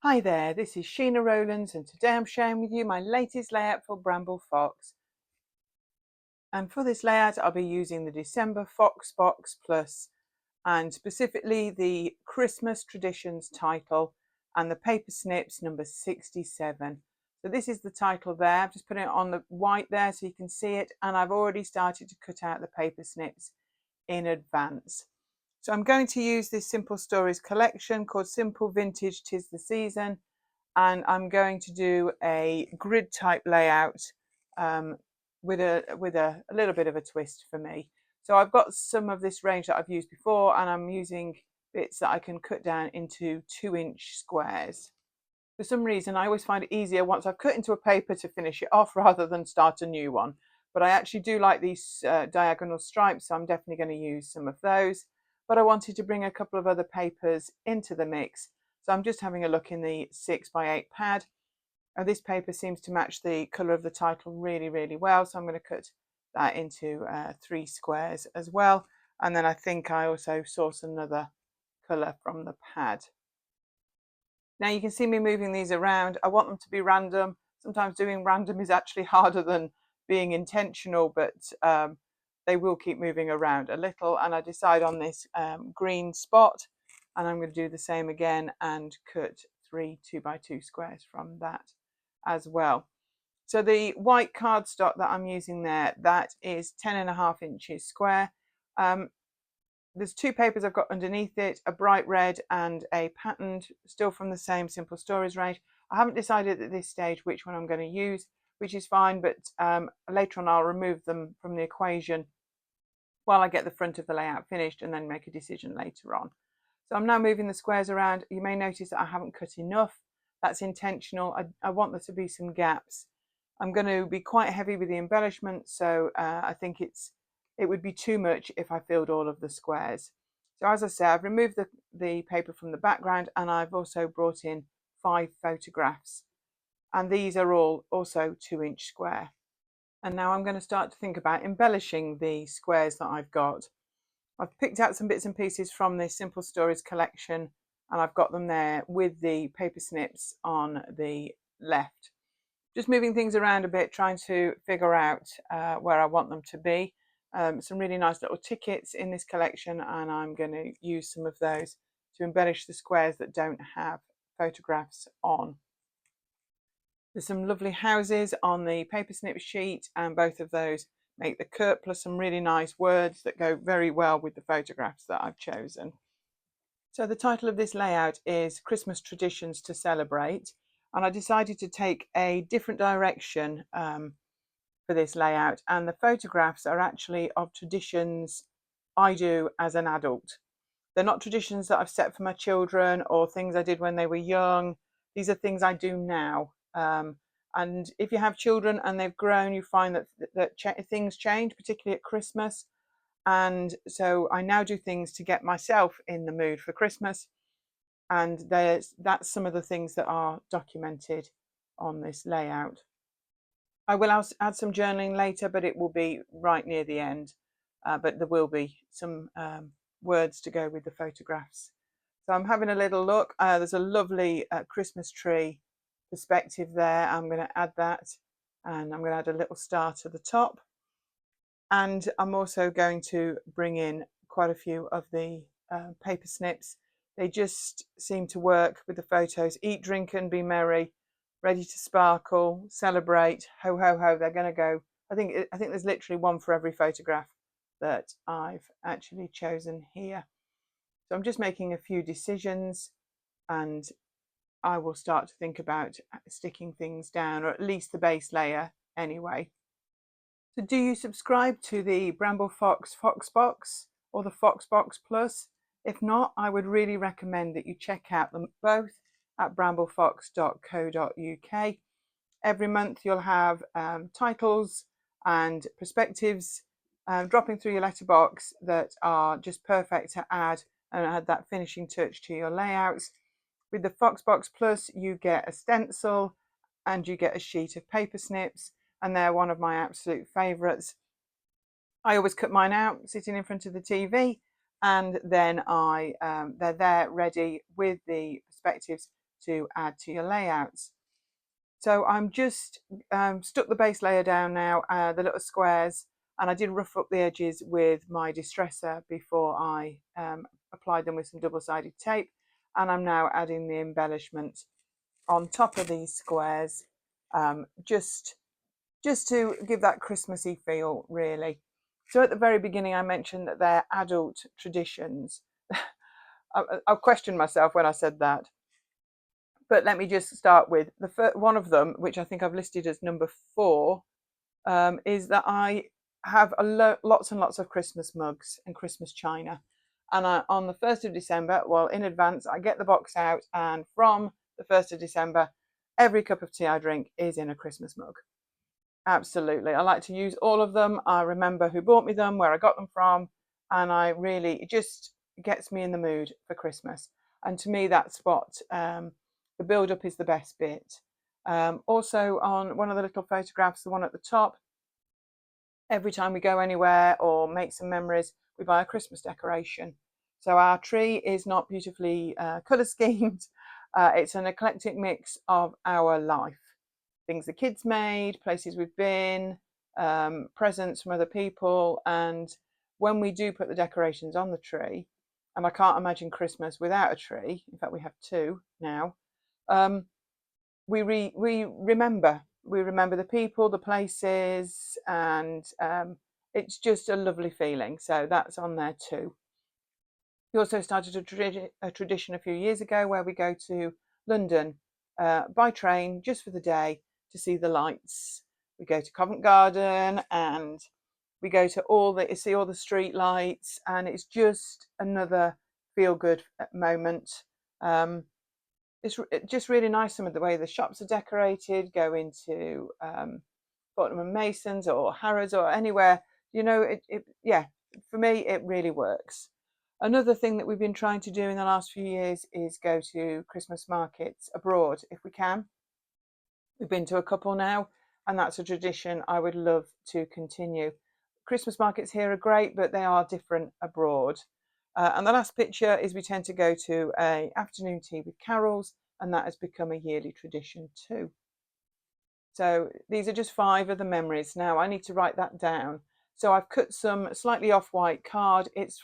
Hi there, this is Sheena Rowlands and today I'm sharing with you my latest layout for Bramble Fox. And for this layout I'll be using the December Fox Box Plus and specifically the Christmas Traditions title and the Paper Snips number 67. So this is the title there. I've just put it on the white there so you can see it, and I've already started to cut out the paper snips in advance. So I'm going to use this Simple Stories collection called Simple Vintage 'Tis the Season, and I'm going to do a grid type layout with a little bit of a twist for me. So I've got some of this range that I've used before, and I'm using bits that I can cut down into 2-inch squares. For some reason, I always find it easier once I've cut into a paper to finish it off rather than start a new one. But I actually do like these diagonal stripes, so I'm definitely going to use some of those. But I wanted to bring a couple of other papers into the mix. So I'm just having a look in the 6x8 pad. This paper seems to match the colour of the title really, really well. So I'm going to cut that into 3 squares as well. And then I think I also source another colour from the pad. Now you can see me moving these around. I want them to be random. Sometimes doing random is actually harder than being intentional, but they will keep moving around a little. And I decide on this green spot, and I'm going to do the same again and cut 3 2x2 squares from that as well. So the white cardstock that I'm using there, that is 10.5 inches square. There's 2 papers I've got underneath it, a bright red and a patterned, still from the same Simple Stories range. I haven't decided at this stage which one I'm going to use, which is fine, but later on I'll remove them from the equation while I get the front of the layout finished and then make a decision later on. So I'm now moving the squares around. You may notice that I haven't cut enough. That's intentional. I want there to be some gaps. I'm going to be quite heavy with the embellishment, so I think it would be too much if I filled all of the squares. So as I say, I've removed the paper from the background, and I've also brought in 5 photographs. And these are all also 2-inch square. And now I'm going to start to think about embellishing the squares that I've got. I've picked out some bits and pieces from the Simple Stories collection, and I've got them there with the paper snips on the left. Just moving things around a bit, trying to figure out where I want them to be. Some really nice little tickets in this collection, and I'm going to use some of those to embellish the squares that don't have photographs on. There's some lovely houses on the paper snip sheet, and both of those make the cut, plus some really nice words that go very well with the photographs that I've chosen. So the title of this layout is Christmas Traditions to Celebrate, and I decided to take a different direction for this layout, and the photographs are actually of traditions I do as an adult. They're not traditions that I've set for my children or things I did when they were young. These are things I do now. And if you have children and they've grown, you find that things change, particularly at Christmas. And so I now do things to get myself in the mood for Christmas. And that's some of the things that are documented on this layout. I will add some journaling later, but it will be right near the end. But there will be some words to go with the photographs. So I'm having a little look. There's a lovely Christmas tree perspective there. I'm going to add that, and I'm going to add a little star to the top. And I'm also going to bring in quite a few of the paper snips. They just seem to work with the photos. Eat, drink and be merry, ready to sparkle, celebrate, ho ho ho. They're going to go. I think there's literally one for every photograph that I've actually chosen here. So I'm just making a few decisions, and I will start to think about sticking things down, or at least the base layer anyway. So do you subscribe to the Bramble Fox Box or the Fox Box Plus? If not, I would really recommend that you check out them both at bramble-fox.co.uk. Every month you'll have titles and perspectives dropping through your letterbox that are just perfect to add and add that finishing touch to your layouts. With the Foxbox Plus, you get a stencil and you get a sheet of paper snips, and they're one of my absolute favourites. I always cut mine out sitting in front of the TV, and then they're there ready with the perspectives to add to your layouts. So I'm just stuck the base layer down now, the little squares, and I did rough up the edges with my distresser before I applied them with some double-sided tape, and I'm now adding the embellishment on top of these squares, just to give that Christmassy feel, really. So at the very beginning I mentioned that they're adult traditions. I questioned myself when I said that, but let me just start with the first one of them, which I think I've listed as number 4, is that I have lots and lots of Christmas mugs and Christmas china. And on the 1st of December, well, in advance, I get the box out, and from the 1st of December, every cup of tea I drink is in a Christmas mug. Absolutely. I like to use all of them. I remember who bought me them, where I got them from, and it just gets me in the mood for Christmas. And to me, that's what the build-up is the best bit. Also, on one of the little photographs, the one at the top, every time we go anywhere or make some memories, we buy a Christmas decoration. So our tree is not beautifully colour schemed. It's an eclectic mix of our life. Things the kids made, places we've been, presents from other people. And when we do put the decorations on the tree, and I can't imagine Christmas without a tree, in fact we have 2 now, we remember the people, the places, and it's just a lovely feeling. So that's on there too. We also started a tradition a few years ago where we go to London by train just for the day to see the lights. We go to Covent Garden and we go to see all the street lights, and it's just another feel-good moment. It's just really nice, some of the way the shops are decorated. Go into Fortnum and Mason's or Harrods or anywhere, yeah, for me it really works. Another thing that we've been trying to do in the last few years is go to Christmas markets abroad if we can. We've been to a couple now, and that's a tradition I would love to continue. Christmas markets here are great, but they are different abroad. And the last picture is we tend to go to an afternoon tea with carols, and that has become a yearly tradition too. So these are just 5 of the memories. Now I need to write that down. So I've cut some slightly off-white card. It's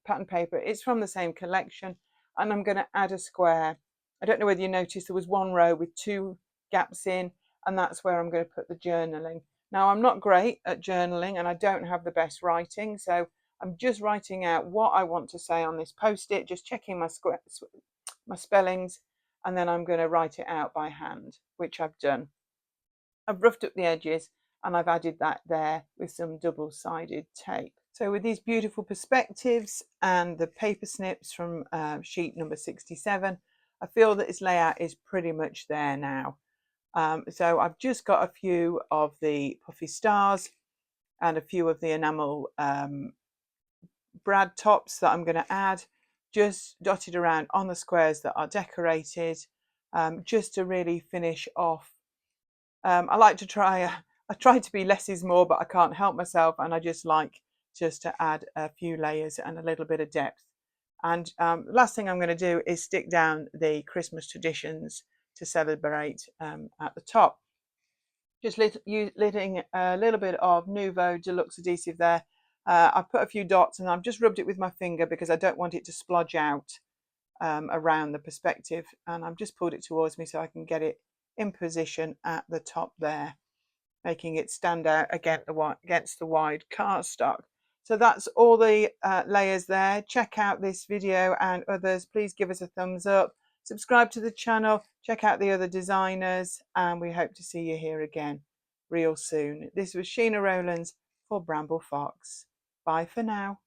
pattern paper. It's from the same collection, and I'm going to add a square. I don't know whether you noticed there was 1 row with 2 gaps in, and that's where I'm going to put the journaling. Now I'm not great at journaling, and I don't have the best writing, so I'm just writing out what I want to say on this post-it, just checking my spellings, and then I'm going to write it out by hand, which I've done. I've roughed up the edges, and I've added that there with some double-sided tape. So with these beautiful perspectives and the paper snips from sheet number 67, I feel that this layout is pretty much there now. So I've just got a few of the puffy stars and a few of the enamel brad tops that I'm going to add, just dotted around on the squares that are decorated, just to really finish off. I like to I try to be less is more, but I can't help myself, and I just like to add a few layers and a little bit of depth. And last thing I'm going to do is stick down the Christmas traditions to celebrate at the top. Just letting a little bit of Nouveau Deluxe adhesive there. I've put a few dots, and I've just rubbed it with my finger because I don't want it to splodge out around the perspective, and I've just pulled it towards me so I can get it in position at the top there, making it stand out against the wide cardstock. So that's all the layers there. Check out this video and others. Please give us a thumbs up, subscribe to the channel, check out the other designers, and we hope to see you here again real soon. This was Sheena Rowlands for Bramble Fox. Bye for now.